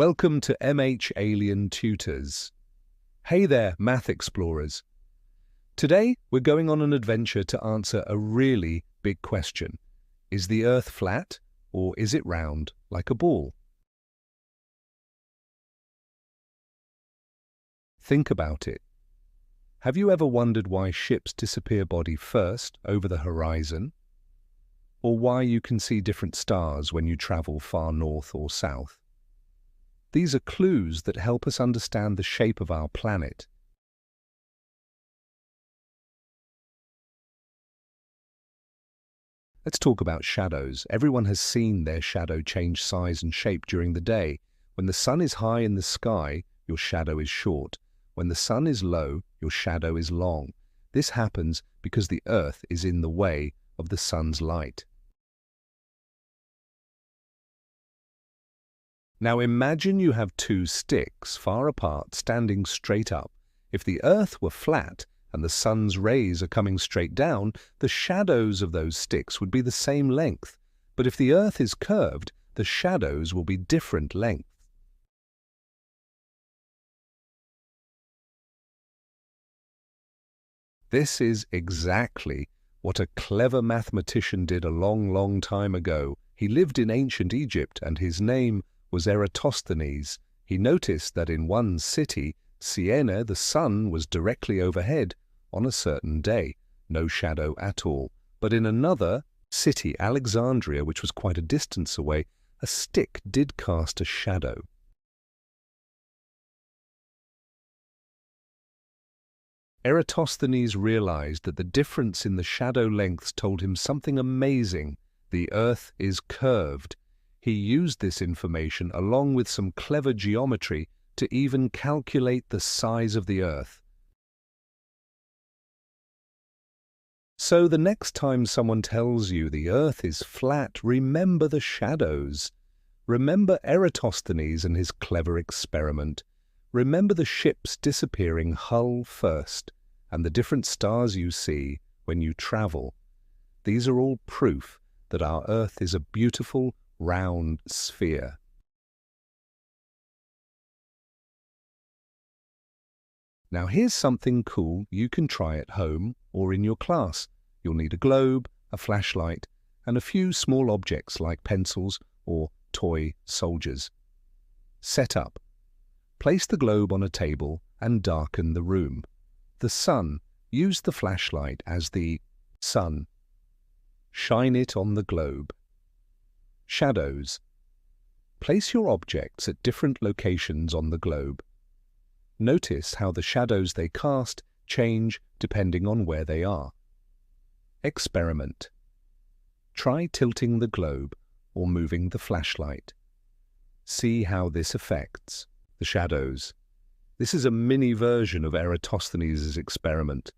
Welcome to MH Alien Tutors. Hey there, math explorers. Today, we're going on an adventure to answer a really big question. Is the Earth flat, or is it round like a ball? Think about it. Have you ever wondered why ships disappear body first over the horizon? Or why you can see different stars when you travel far north or south? These are clues that help us understand the shape of our planet. Let's talk about shadows. Everyone has seen their shadow change size and shape during the day. When the sun is high in the sky, your shadow is short. When the sun is low, your shadow is long. This happens because the Earth is in the way of the sun's light. Now imagine you have two sticks far apart standing straight up. If the Earth were flat and the sun's rays are coming straight down, the shadows of those sticks would be the same length. But if the Earth is curved, the shadows will be different length. This is exactly what a clever mathematician did a long time ago. He lived in ancient Egypt and his name was Eratosthenes. He noticed that in one city, Siena, the sun was directly overhead on a certain day, no shadow at all. But in another city, Alexandria, which was quite a distance away, a stick did cast a shadow. Eratosthenes realized that the difference in the shadow lengths told him something amazing. The Earth is curved. He used this information along with some clever geometry to even calculate the size of the Earth. So the next time someone tells you the Earth is flat, remember the shadows. Remember Eratosthenes and his clever experiment. Remember the ships disappearing hull first, and the different stars you see when you travel. These are all proof that our Earth is a beautiful, round sphere. Now here's something cool you can try at home or in your class. You'll need a globe, a flashlight, and a few small objects like pencils or toy soldiers. Set up. Place the globe on a table and darken the room. The sun. Use the flashlight as the sun. Shine it on the globe. Shadows. Place your objects at different locations on the globe. Notice how the shadows they cast change depending on where they are. Experiment. Try tilting the globe or moving the flashlight. See how this affects the shadows. This is a mini version of Eratosthenes' experiment.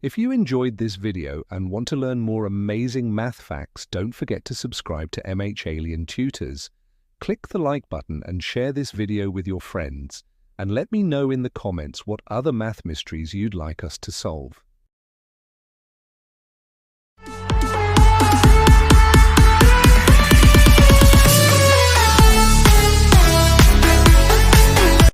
If you enjoyed this video and want to learn more amazing math facts, don't forget to subscribe to MH Alien Tutors. Click the like button and share this video with your friends. And let me know in the comments what other math mysteries you'd like us to solve.